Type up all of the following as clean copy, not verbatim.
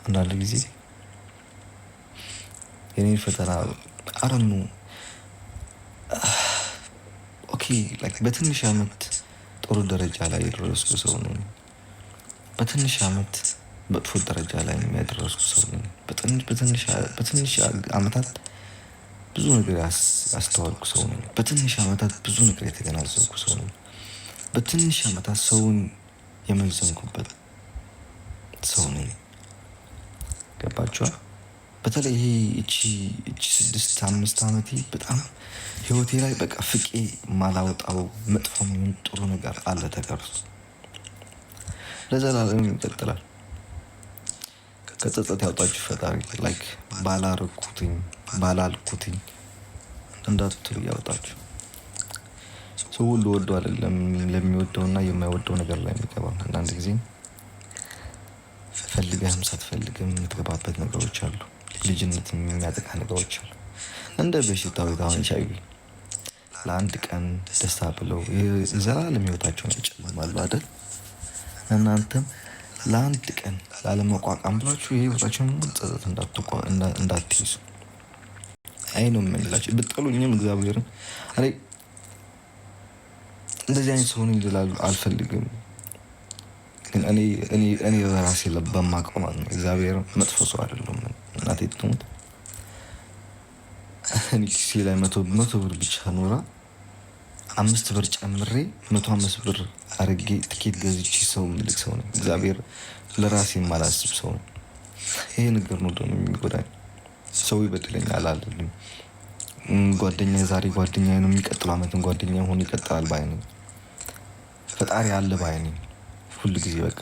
አንዳንድ ጊዜ የኔን ፈተና አረኑ ኦኬ ላይክ በትንሽ አመት ጥሩ ደረጃ ላይ የደረስኩ ሰው ነኝ። በትንሽ አመት መጥፎ ደረጃ ላይ የሚያደርሱ ሰው ነኝ። በትንሽ አመታት ብዙ ነገር ያስተዋልኩ ሰው ነኝ። በትንሽ አመታት ብዙ ነገር የተገናዘብኩ ሰው ነኝ። በትንሽ አመታት ሰውን የመዘንኩበት ሰው ነኝ። ገባችኋ? በተለይ ይሄ እቺ 6-5 አመቴ በጣም ህይወቴ ላይ በቃ ፍቄ ማላወጣው መጥፎ ምን ጥሩ ነገር አለ ተቀርጾ ለዘላለም ይቀጥላል። ከጸጸት ያውጣችሁ ፈጣሪ። ላይክ ባላልኩትኝ እንዳትሉ ያውጣችሁ። ሰው ሁሉ ወዶ አይደለም ለሚወደውና የማይወደው ነገር ላይ የሚገባው። አንዳንድ ጊዜ ፈልገህም ሳትፈልግም የምትገባበት ነገሮች አሉ። ልጅነት የሚያጠቃ ነገሮች አሉ። እንደ በሽታው ታውን ቻይ ለአንድ ቀን ደስታ ብለው የዘላለም ህይወታቸውን ያጨልማሉ አይደል? እናንተም ለአንድ ቀን ላለመቋቋም ብላችሁ የህይወታችሁን ጸጸት እንዳትይዙ። አይ ነው የምንላችሁ። ብትጠሉኝም እግዚአብሔርን እንደዚህ አይነት ሰው ነኝ ይላሉ። አልፈልግም ግን እኔ በራሴ በማውቀው ማለት ነው እግዚአብሔር መጥፎ ሰው አይደለም። እናቴ ትሙት እኔ ኪሴ ላይ 100 ብር ብቻ ኖራ 5 ብር ጨምሬ 105 ብር አርጌ ትኬት ገዝቼ ሰው ምልክ ሰው ነኝ። እግዚአብሔር ለራሴ የማላስብ ሰው ነኝ። ይሄ ነገር ነው ደግሞ የሚጎዳኝ። ሰው ይበድለኛል አልልም። ጓደኛዬ ዛሬ ጓደኛዬ ነው፣ የሚቀጥለው አመትን ጓደኛዬ ሆኖ ይቀጥላል ባይ ነኝ። ፈጣሪ አለ ባይ ነኝ። ሁሉ ጊዜ በቃ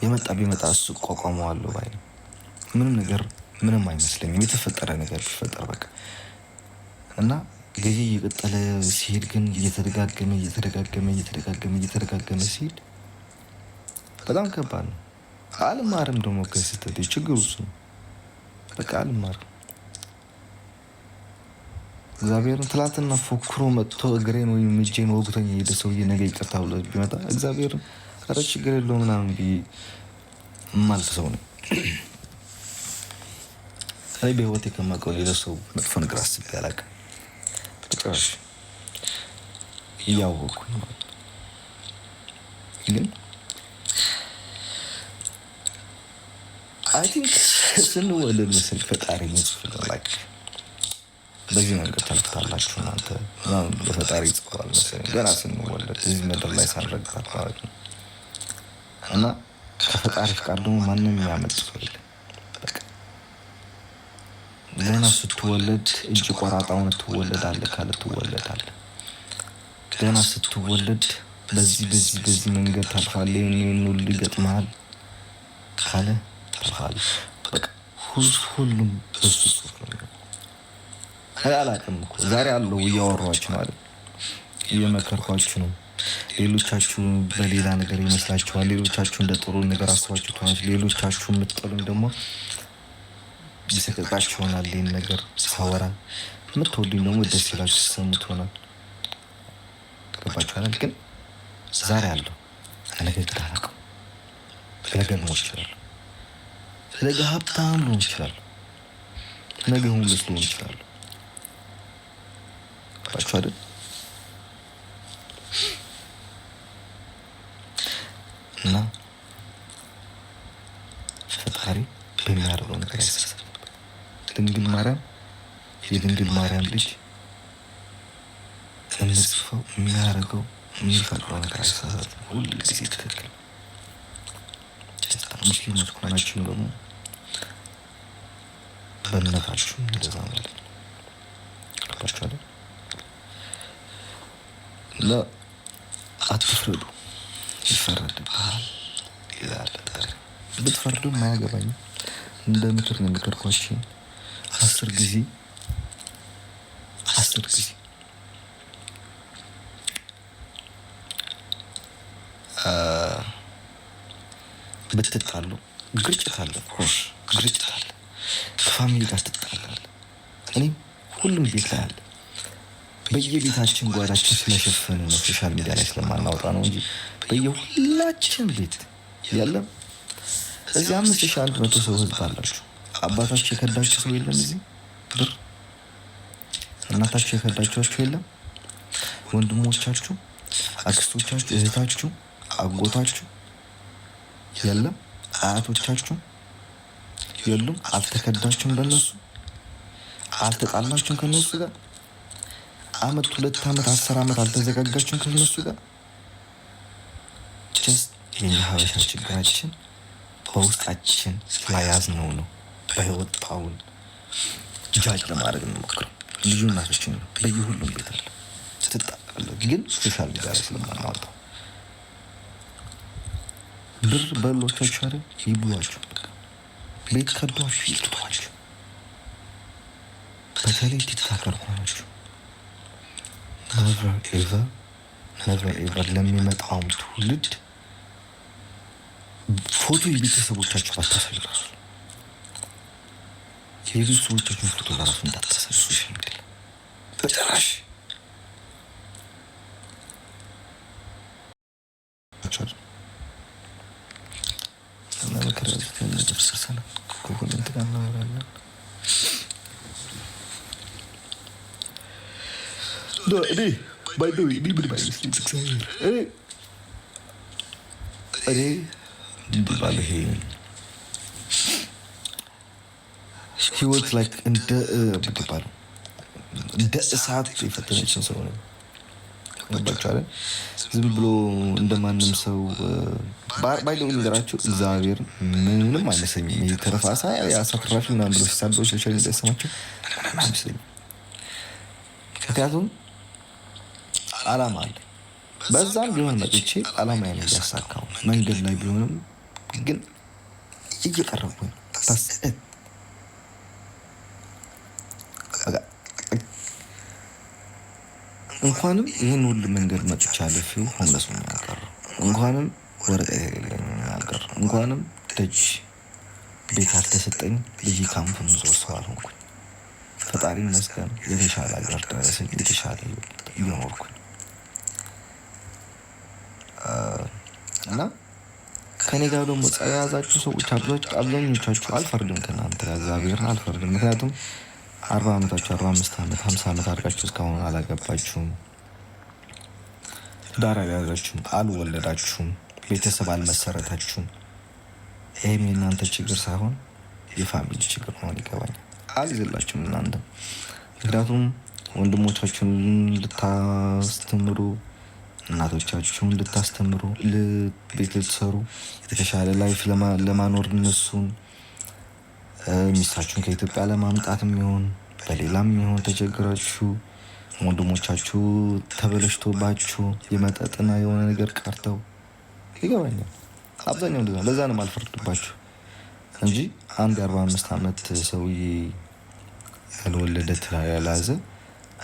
የመጣ ቢመጣ እሱ እቋቋመዋለሁ ባይ ነኝ። ምንም አይመስለኝም የተፈጠረ ነገር ቢፈጠር በቃ እና ጊዜ እየቀጠለ ሲሄድ ግን እየተደጋገመ ሲሄድ በጣም ከባድ ነው። አልማርም ደግሞ ከስህተቴ ችግሩ እሱ ነው። በቃ አልማርም። እግዚአብሔርን ትላንትና ፎክሮ መጥቶ እግሬን ወይም እጄን ወግቶኝ የሄደ ሰውዬ ነገ ይቅርታ ብሎ ቢመጣ እግዚአብሔርን ኧረ ችግር የለውም ምናምን ብዬ የማልፍ ሰው ነኝ። እኔ በህይወቴ ከማውቀው ሌላ ሰው መጥፎ ነገር አስቤ አላውቅም። በጭራሽ እያወቅኩኝ ማለት ነው። ግን አይ ቲንክ ስንወለድ መሰል ፈጣሪ መስፍን ላይክ በዚህ መንገድ ታልፍታላችሁ እናንተ በፈጣሪ ጽፏል መሰለኝ ገና ስንወለድ እዚህ ምድር ላይ ሳንረግጣት ማለት ነው። እና ከፈጣሪ ፍቃድ ደግሞ ማንም ያመልጥ ሰው የለም። በቃ ገና ስትወለድ እጅ ቆራጣውን ትወለዳለህ ካለ ትወለዳለህ። ገና ስትወለድ በዚህ መንገድ ታልፋለህ፣ ይሄን ሁሉ ይገጥምሃል ካለ ታልፋለህ። በቃ ሁሉም በሱ ጽሑፍ ነው። አላውቅም እኮ ዛሬ አለው እያወራኋችሁ ነው አይደል? እየመከርኳችሁ ነው። ሌሎቻችሁ በሌላ ነገር ይመስላችኋል። ሌሎቻችሁ እንደ ጥሩ ነገር አስባችሁ ትሆናል። ሌሎቻችሁ የምትጠሉኝ ደግሞ ቢሰቀጣችሁ ይሆናል። ይሄን ነገር ሳወራ የምትወዱኝ ደግሞ ደስ ይላችሁ ሲሰሙት ይሆናል። ገባችሁ አይደል? ግን ዛሬ አለው ነገ ግን አላውቅም። ነገ ልሞት እችላለሁ። ነገ ሀብታም ልሆን እችላለሁ። ነገ ሆምለስ ልሆን እችላለሁ። ገባችሁ አይደል? እና ፈጣሪ በሚያደርገው ነገር ያሳሳል። ድንግል ማርያም የድንግል ማርያም ልጅ እንጽፈው የሚያደርገው የሚፈጥረው ነገር ያሳሳል። ሁሉ ጊዜ ትክክል። ሙስሊሞች ከሆናችሁ ደግሞ በእምነታችሁ እንደዛ ማለት ነው። ገባችሁ አይደል? እና አትፍረዱ ይፈረድብሃል ይላል። ብትፈርዱም አያገባኝም። እንደ ምክር ነው የምከርኳችሁ። 10 ጊዜ ብትጣሉ ግጭት አለ፣ ግጭት አለ። ከፋሚሊ ጋር ትጣላለህ። እኔም ሁሉም ቤት ላይ አለ። በየቤታችን ጓዳችን ስለሸፈነ ነው ሶሻል ሚዲያ ላይ ስለማናወጣ ነው እንጂ በየሁላችን ቤት ያለም እዚህ 5100 ሰው ህዝብ አላችሁ። አባታችሁ የከዳችሁ ሰው የለም እዚህ ብር እናታችሁ የከዳችኋችሁ የለም። ወንድሞቻችሁ፣ አክስቶቻችሁ፣ እህታችሁ፣ አጎታችሁ የለም። አያቶቻችሁ የሉም። አልተከዳችሁም። በነሱ አልተጣላችሁም። ከነሱ ጋር አመት 2 አመት 10 አመት አልተዘጋጋችሁም ከነሱ ጋር። ጀስት የኛ ሀበሻ ችግራችን በውስጣችን ስለያዝነው ነው። በህይወት ጣውን ጃጅ ለማድረግ እንሞክረው። ልዩነቶችን ነው በየሁሉም ቤት አለ ትጣጣለ፣ ግን ሶሻል ሚዲያ ላይ ስለማናወጣው ብር በሎቻችሁ አይደል ይብሏችሁ፣ ቤት ከዷችሁ ይጥቷችሁ። በተለይ ቲክታከር ሆናችሁ ነቨር ኤቨር ለሚመጣውም ትውልድ ፎቶ የቤተሰቦቻችሁ ባታሳዩ ራሱ የቤተሰቦቻችሁን ፎቶ በራሱ እንዳታሳዩ ሶሻል ሚዲያ በጭራሽ። ህይወት ላይ እንደ እሳት የፈተነችን ሰው ነው። ገባችኋል? ዝም ብሎ እንደማንም ሰው ባይለው ነገራቸው እግዚአብሔር ምንም አይመስለኝም። የተረፋሳ የአሳትራፊ ምናምን ብሎ ሲሳደው ሶሻል ሚዲያ ሰማቸው ምንም አይመስለኝም። ምክንያቱም አላማ አለ። በዛም ቢሆን መጥቼ አላማ ያን እያሳካው መንገድ ላይ ቢሆንም ግን እየቀረብኩኝ ታስት እንኳንም ይህን ሁሉ መንገድ መጥቻ አለፊው ሆምለሱኝ አልቀር፣ እንኳንም ወረቀት የሌለኝ አልቀር፣ እንኳንም ደጅ ቤት አልተሰጠኝ ልጅ ካምፕ ምዞር ሰው አልሆንኩኝ። ፈጣሪ ይመስገን የተሻለ አገር ደረሰኝ፣ የተሻለ እየኖርኩኝ እና ከኔ ጋር ደግሞ ጸጋ ያዛችሁ ሰዎች አብዛኞቻችሁ አልፈርድም፣ ከእናንተ እግዚአብሔርን አልፈርድም። ምክንያቱም 40 ዓመታችሁ 45 ዓመት 50 ዓመት አድርጋችሁ እስካሁን አላገባችሁም፣ ዳር አልያዛችሁም፣ አልወለዳችሁም፣ ቤተሰብ አልመሰረታችሁም። ይህም የእናንተ ችግር ሳይሆን የፋሚሊ ችግር ሆን ይገባኛል። አልይዝላችሁም እናንተ። ምክንያቱም ወንድሞቻችሁን ልታስተምሩ፣ እናቶቻችሁን ልታስተምሩ፣ ቤት ልትሰሩ፣ የተሻለ ላይፍ ለማኖር እነሱን ሚስታችሁን ከኢትዮጵያ ለማምጣትም ይሆን በሌላም ይሆን ተቸግራችሁ ወንድሞቻችሁ ተበለሽቶባችሁ የመጠጥና የሆነ ነገር ቀርተው ይገባኛል። አብዛኛው ለዛ ነው አልፈርድባችሁ እንጂ አንድ 45 ዓመት ሰውዬ ያልወለደ ትዳር ያልያዘ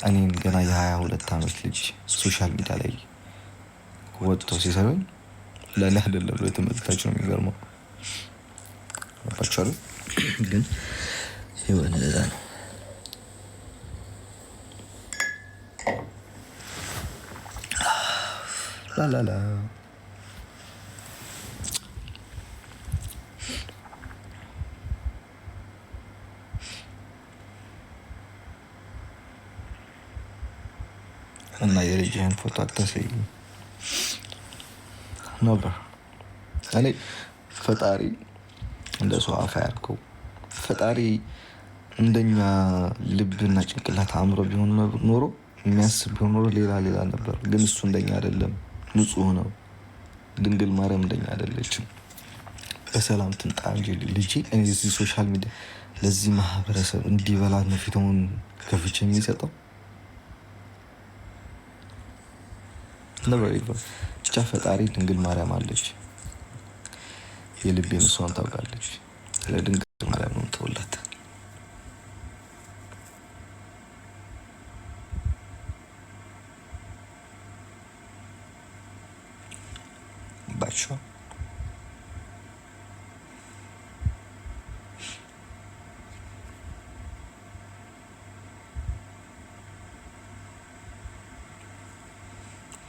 እኔን ገና የ22 ዓመት ልጅ ሶሻል ሚዲያ ላይ ወጥቶ ሲሰሩኝ ለእኔ አይደለም ለተመልካች ነው የሚገርመው። አባቻሉ ግን የሆነ ለዛ ነው ላላላ እና የልጅህን ፎቶ አታሳይ ነበር። እኔ ፈጣሪ እንደ ሰው አፍ ያልከው ፈጣሪ እንደኛ ልብና ጭንቅላት አእምሮ ቢሆን ኖሮ የሚያስብ ቢሆን ኖሮ ሌላ ነበር። ግን እሱ እንደኛ አይደለም፣ ንጹህ ነው። ድንግል ማርያም እንደኛ አይደለችም። በሰላም ትንጣ እንጂ ልጄ እዚህ ሶሻል ሚዲያ ለዚህ ማህበረሰብ እንዲበላት ነው ፊቱን ከፍቼ የሚሰጠው ነበር። ብቻ ፈጣሪ ድንግል ማርያም አለች፣ የልቤን እሷን ታውቃለች። ለድንግል ማርያም ነው ተወላት። ባቸው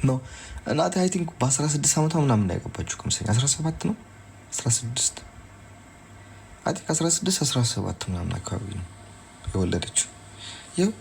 ነው እናቴ አይ ቲንክ በ16 ዓመቷ ምናምን እንዳይገባችሁ ከመሰለኝ 17 ነው 16 አይ ቲንክ 16 17 ምናምን አካባቢ ነው የወለደችው። ይኸው